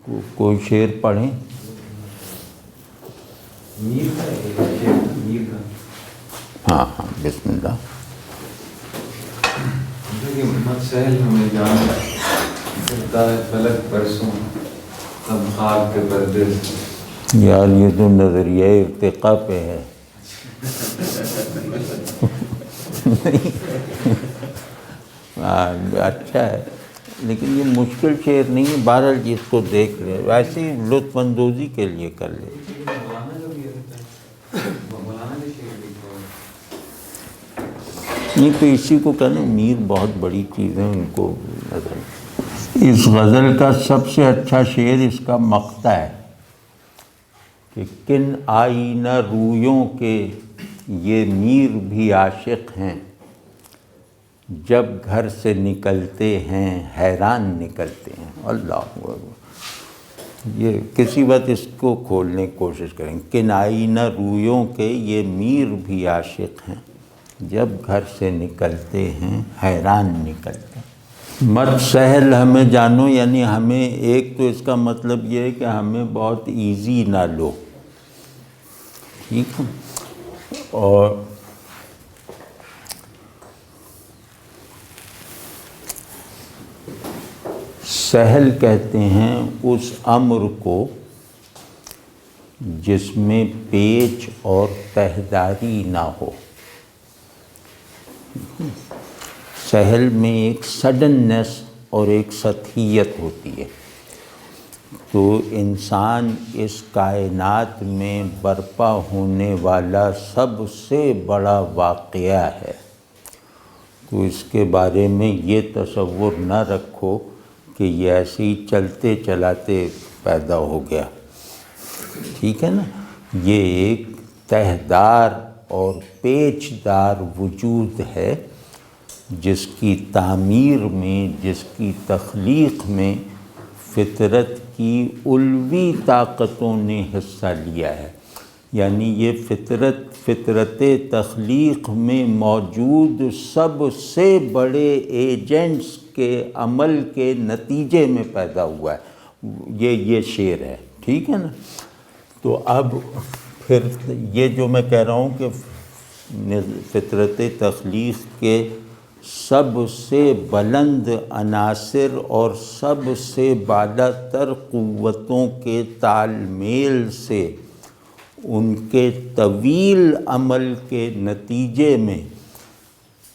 کوئی شعر پڑھیں؟ میر کا میر کا ہاں ہاں بسم اللہ. مت سہل ہمیں جان کرتا ہے فلک برسوں سب خواب کے پردے سے. یار یہ تو نظریہ ارتقاء پہ ہے. اچھا ہے لیکن یہ مشکل شعر نہیں ہے. بہرحال جس کو دیکھ لے ویسے ہی لطف اندوزی کے لیے کر لے. نہیں تو اسی کو کہنا میر بہت بڑی چیز ہے ان کو نظر. اس غزل کا سب سے اچھا شعر اس کا مقطع ہے کہ کن آئینہ رویوں کے یہ میر بھی عاشق ہیں، جب گھر سے نکلتے ہیں حیران نکلتے ہیں. اللہ اکبر. یہ کسی وقت اس کو کھولنے کی کوشش کریں. کن آئینہ رویوں کے یہ میر بھی عاشق ہیں، جب گھر سے نکلتے ہیں حیران نکلتے ہیں. مت سہل ہمیں جانو، یعنی ہمیں ایک تو اس کا مطلب یہ ہے کہ ہمیں بہت ایزی نہ لو، ٹھیک ہے. اور سہل کہتے ہیں اس امر کو جس میں پیچ اور تہداری نہ ہو. سہل میں ایک سڈننس اور ایک سطحیت ہوتی ہے. تو انسان اس کائنات میں برپا ہونے والا سب سے بڑا واقعہ ہے. تو اس کے بارے میں یہ تصور نہ رکھو کہ یہ ایسے ہی چلتے چلاتے پیدا ہو گیا. ٹھیک ہے نا. یہ ایک تہدار اور پیچ دار وجود ہے جس کی تعمیر میں، جس کی تخلیق میں فطرت کی علوی طاقتوں نے حصہ لیا ہے. یعنی یہ فطرت تخلیق میں موجود سب سے بڑے ایجنٹس کے عمل کے نتیجے میں پیدا ہوا ہے. یہ شعر ہے. ٹھیک ہے نا. تو اب پھر یہ جو میں کہہ رہا ہوں کہ فطرت تخلیق کے سب سے بلند عناصر اور سب سے بالا تر قوتوں کے تال میل سے ان کے طویل عمل کے نتیجے میں،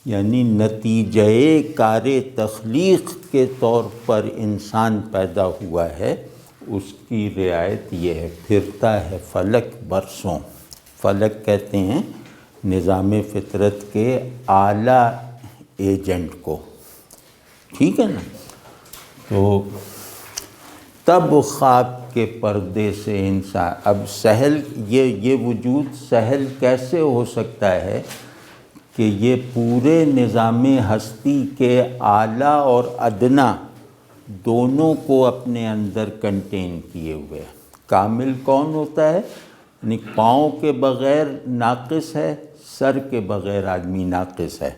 یعنی نتیجہ کار تخلیق کے طور پر انسان پیدا ہوا ہے، اس کی رعایت یہ ہے. پھرتا ہے فلک برسوں. فلک کہتے ہیں نظام فطرت کے اعلیٰ ایجنٹ کو. ٹھیک ہے نا. تو تب خواب کے پردے سے انسان، اب سہل یہ وجود سہل کیسے ہو سکتا ہے کہ یہ پورے نظام ہستی کے اعلیٰ اور ادنا دونوں کو اپنے اندر کنٹین کیے ہوئے. کامل کون ہوتا ہے؟ یعنی پاؤں کے بغیر ناقص ہے، سر کے بغیر آدمی ناقص ہے.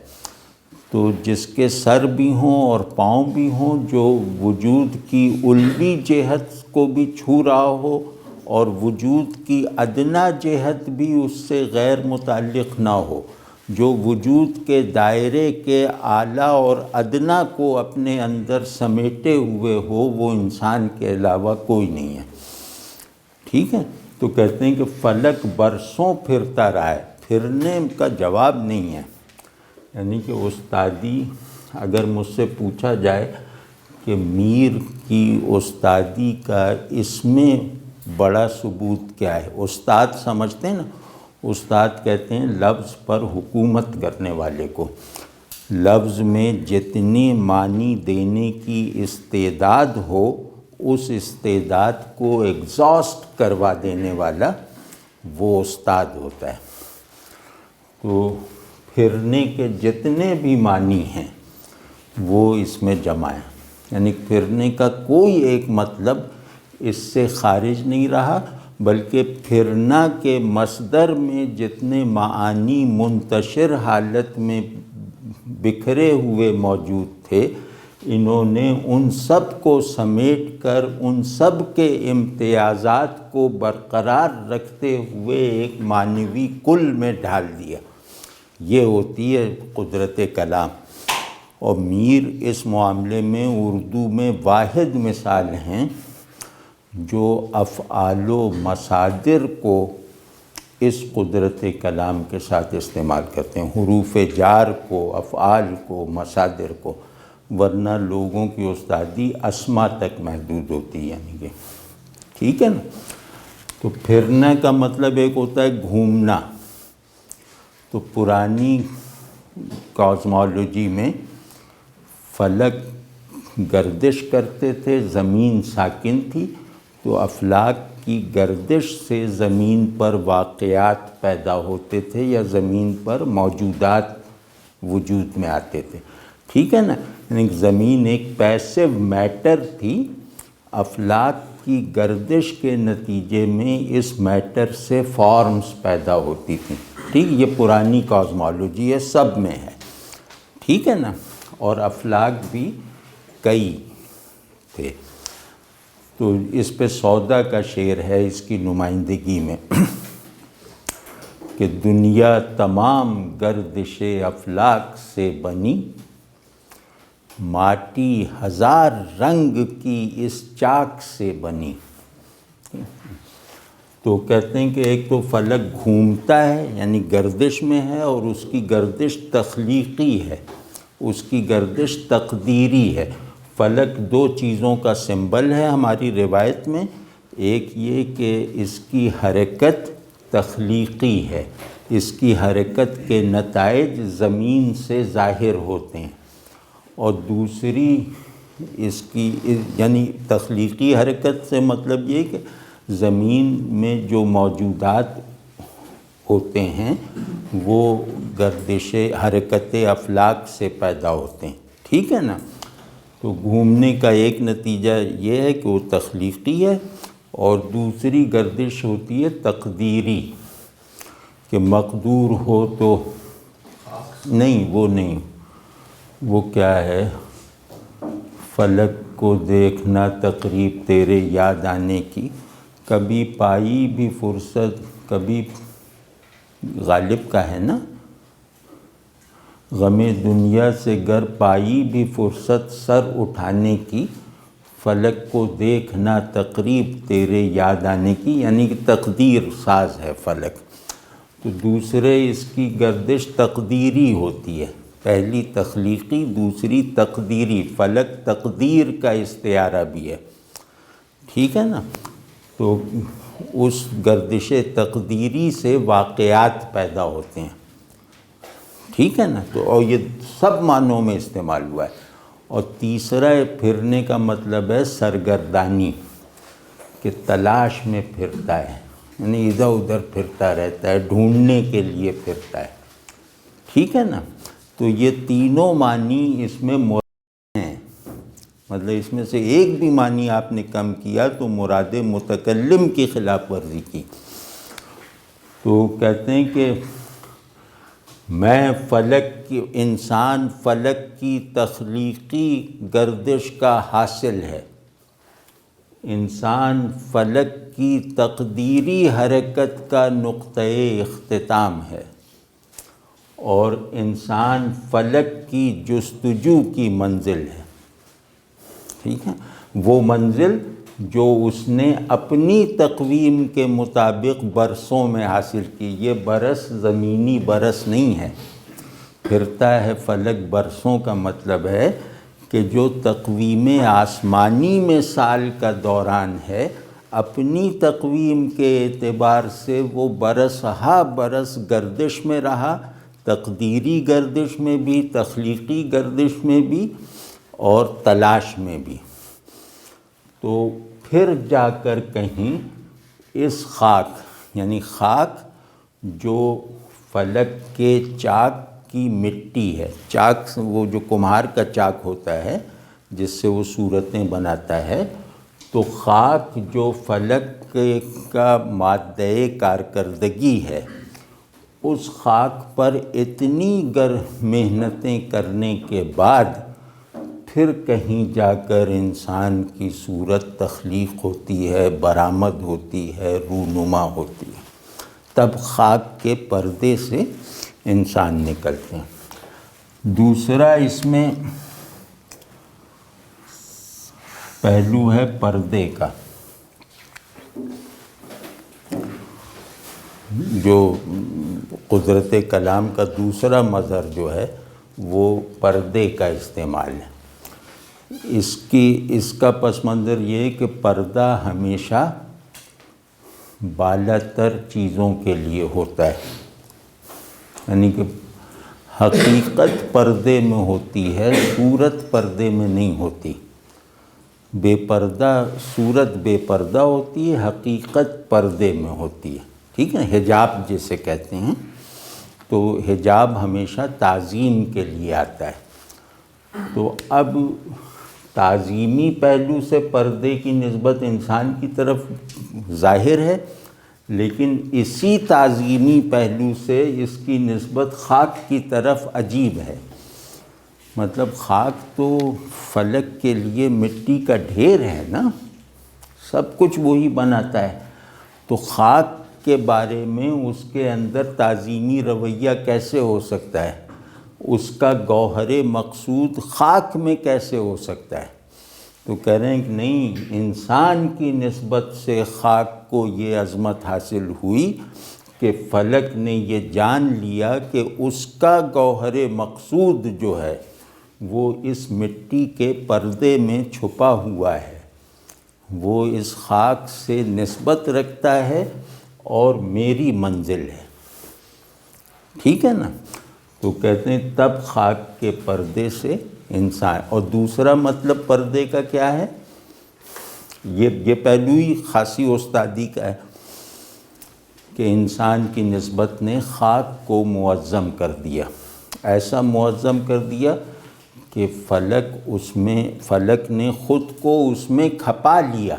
تو جس کے سر بھی ہوں اور پاؤں بھی ہوں، جو وجود کی علوی جہت کو بھی چھو رہا ہو اور وجود کی ادنا جہت بھی اس سے غیر متعلق نہ ہو، جو وجود کے دائرے کے اعلیٰ اور ادنا کو اپنے اندر سمیٹے ہوئے ہو، وہ انسان کے علاوہ کوئی نہیں ہے. ٹھیک ہے. تو کہتے ہیں کہ فلک برسوں پھرتا رہا ہے. پھرنے کا جواب نہیں ہے. یعنی کہ استادی، اگر مجھ سے پوچھا جائے کہ میر کی استادی کا اس میں بڑا ثبوت کیا ہے، استاد سمجھتے ہیں نا، استاد کہتے ہیں لفظ پر حکومت کرنے والے کو. لفظ میں جتنی معنی دینے کی استعداد ہو، اس استعداد کو ایگزاسٹ کروا دینے والا وہ استاد ہوتا ہے. تو پھرنے کے جتنے بھی معنی ہیں وہ اس میں جمع ہیں. یعنی پھرنے کا کوئی ایک مطلب اس سے خارج نہیں رہا، بلکہ پھرنا کے مصدر میں جتنے معانی منتشر حالت میں بکھرے ہوئے موجود تھے، انہوں نے ان سب کو سمیٹ کر ان سب کے امتیازات کو برقرار رکھتے ہوئے ایک معنوی کل میں ڈھال دیا۔ یہ ہوتی ہے قدرت کلام۔ اور میر اس معاملے میں اردو میں واحد مثال ہیں جو افعال و مصادر کو اس قدرت کلام کے ساتھ استعمال کرتے ہیں، حروف جار کو، افعال کو، مصادر کو، ورنہ لوگوں کی استادی اسما تک محدود ہوتی ہے، یعنی کہ ٹھیک ہے نا۔ تو پھرنا کا مطلب ایک ہوتا ہے گھومنا۔ تو پرانی کاسمالوجی میں فلک گردش کرتے تھے، زمین ساکن تھی، تو افلاک کی گردش سے زمین پر واقعات پیدا ہوتے تھے یا زمین پر موجودات وجود میں آتے تھے، ٹھیک ہے نا۔ یعنی زمین ایک پیسو میٹر تھی، افلاک کی گردش کے نتیجے میں اس میٹر سے فارمز پیدا ہوتی تھیں، ٹھیک۔ یہ پرانی کاسمالوجی ہے، سب میں ہے، ٹھیک ہے نا۔ اور افلاک بھی کئی تھے۔ تو اس پہ سودا کا شعر ہے اس کی نمائندگی میں کہ دنیا تمام گردش افلاک سے بنی، ماٹی ہزار رنگ کی اس چاک سے بنی۔ تو کہتے ہیں کہ ایک تو فلک گھومتا ہے یعنی گردش میں ہے، اور اس کی گردش تخلیقی ہے، اس کی گردش تقدیری ہے۔ فلک دو چیزوں کا سمبل ہے ہماری روایت میں، ایک یہ کہ اس کی حرکت تخلیقی ہے، اس کی حرکت کے نتائج زمین سے ظاہر ہوتے ہیں، اور دوسری اس کی یعنی تخلیقی حرکت سے مطلب یہ کہ زمین میں جو موجودات ہوتے ہیں وہ گردش حرکت افلاک سے پیدا ہوتے ہیں، ٹھیک ہے نا۔ تو گھومنے کا ایک نتیجہ یہ ہے کہ وہ تخلیقی ہے، اور دوسری گردش ہوتی ہے تقدیری، کہ مقدور ہو تو نہیں، وہ کیا ہے، فلک کو دیکھنا تقریب تیرے یاد آنے کی، کبھی پائی بھی فرصت، کبھی غالب کا ہے نا، غم دنیا سے گر پائی بھی فرصت سر اٹھانے کی، فلک کو دیکھنا تقریب تیرے یاد آنے کی، یعنی کہ تقدیر ساز ہے فلک۔ تو دوسرے اس کی گردش تقدیری ہوتی ہے، پہلی تخلیقی، دوسری تقدیری۔ فلک تقدیر کا استعارہ بھی ہے، ٹھیک ہے نا۔ تو اس گردش تقدیری سے واقعات پیدا ہوتے ہیں، ٹھیک ہے نا۔ تو اور یہ سب معنوں میں استعمال ہوا ہے۔ اور تیسرا پھرنے کا مطلب ہے سرگردانی، کہ تلاش میں پھرتا ہے، یعنی ادھر ادھر پھرتا رہتا ہے، ڈھونڈنے کے لیے پھرتا ہے، ٹھیک ہے نا۔ تو یہ تینوں معنی اس میں مراد ہیں، مطلب اس میں سے ایک بھی معنی آپ نے کم کیا تو مراد متکلم کی خلاف ورزی کی۔ تو کہتے ہیں کہ میں فلک کی، انسان فلک کی تخلیقی گردش کا حاصل ہے، انسان فلک کی تقدیری حرکت کا نقطۂ اختتام ہے، اور انسان فلک کی جستجو کی منزل ہے، ٹھیک ہے۔ وہ منزل جو اس نے اپنی تقویم کے مطابق برسوں میں حاصل کی۔ یہ برس زمینی برس نہیں ہے، پھرتا ہے فلک برسوں کا مطلب ہے کہ جو تقویم آسمانی میں سال کا دوران ہے، اپنی تقویم کے اعتبار سے وہ برس ہا برس گردش میں رہا، تقدیری گردش میں بھی، تخلیقی گردش میں بھی، اور تلاش میں بھی۔ تو پھر جا کر کہیں اس خاک، یعنی خاک جو فلک کے چاک کی مٹی ہے، چاک وہ جو کمہار کا چاک ہوتا ہے جس سے وہ صورتیں بناتا ہے، تو خاک جو فلک کا مادہ کارکردگی ہے، اس خاک پر اتنی محنتیں کرنے کے بعد پھر کہیں جا کر انسان کی صورت تخلیق ہوتی ہے، برآمد ہوتی ہے، رونما ہوتی ہے، تب خاک کے پردے سے انسان نکلتے ہیں۔ دوسرا اس میں پہلو ہے پردے کا، جو قدرت کلام کا دوسرا مظہر جو ہے وہ پردے کا استعمال ہے۔ اس کا پس منظر یہ ہے کہ پردہ ہمیشہ بالا تر چیزوں کے لیے ہوتا ہے، یعنی کہ حقیقت پردے میں ہوتی ہے، صورت پردے میں نہیں ہوتی۔ بے پردہ صورت بے پردہ ہوتی ہے، حقیقت پردے میں ہوتی ہے، ٹھیک ہے، حجاب جسے کہتے ہیں۔ تو حجاب ہمیشہ تعظیم کے لیے آتا ہے۔ تو اب تعظیمی پہلو سے پردے کی نسبت انسان کی طرف ظاہر ہے، لیکن اسی تعظیمی پہلو سے اس کی نسبت خاک کی طرف عجیب ہے۔ مطلب خاک تو فلک کے لیے مٹی کا ڈھیر ہے نا، سب کچھ وہی بناتا ہے، تو خاک کے بارے میں اس کے اندر تعظیمی رویہ کیسے ہو سکتا ہے؟ اس کا گوہر مقصود خاک میں کیسے ہو سکتا ہے؟ تو کہہ رہے ہیں کہ نہیں، انسان کی نسبت سے خاک کو یہ عظمت حاصل ہوئی کہ فلک نے یہ جان لیا کہ اس کا گوہر مقصود جو ہے وہ اس مٹی کے پردے میں چھپا ہوا ہے، وہ اس خاک سے نسبت رکھتا ہے اور میری منزل ہے، ٹھیک ہے نا۔ تو کہتے ہیں تب خاک کے پردے سے انسان، اور دوسرا مطلب پردے کا کیا ہے؟ یہ پہلو ہی خاصی استادی کا ہے کہ انسان کی نسبت نے خاک کو معظم کر دیا، ایسا معظم کر دیا کہ فلک نے خود کو اس میں کھپا لیا۔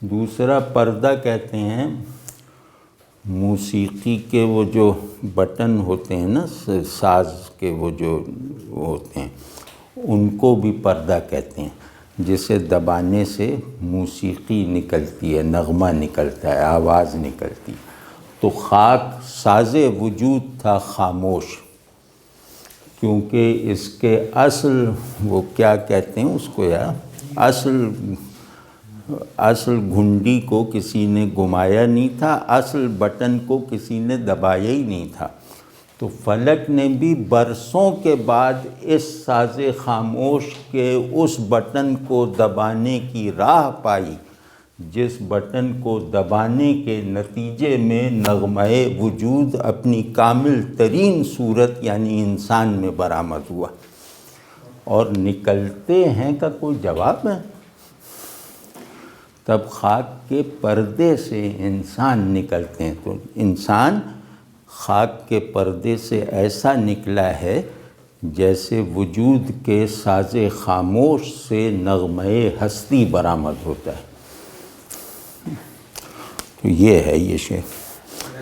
دوسرا پردہ کہتے ہیں موسیقی کے وہ جو بٹن ہوتے ہیں نا، ساز کے وہ جو ہوتے ہیں، ان کو بھی پردہ کہتے ہیں، جسے دبانے سے موسیقی نکلتی ہے، نغمہ نکلتا ہے، آواز نکلتی ہے۔ تو خاک ساز وجود تھا خاموش، کیونکہ اس کے اصل وہ کیا کہتے ہیں اس کو، یا اصل گھنڈی کو کسی نے گھمایا نہیں تھا، اصل بٹن کو کسی نے دبایا ہی نہیں تھا۔ تو فلک نے بھی برسوں کے بعد اس ساز خاموش کے اس بٹن کو دبانے کی راہ پائی، جس بٹن کو دبانے کے نتیجے میں نغمہ وجود اپنی کامل ترین صورت یعنی انسان میں برآمد ہوا۔ اور نکلتے ہیں کا کوئی جواب ہے؟ تب خاک کے پردے سے انسان نکلتے ہیں، تو انسان خاک کے پردے سے ایسا نکلا ہے جیسے وجود کے ساز خاموش سے نغمہ ہستی برآمد ہوتا ہے۔ تو یہ ہے یہ شے۔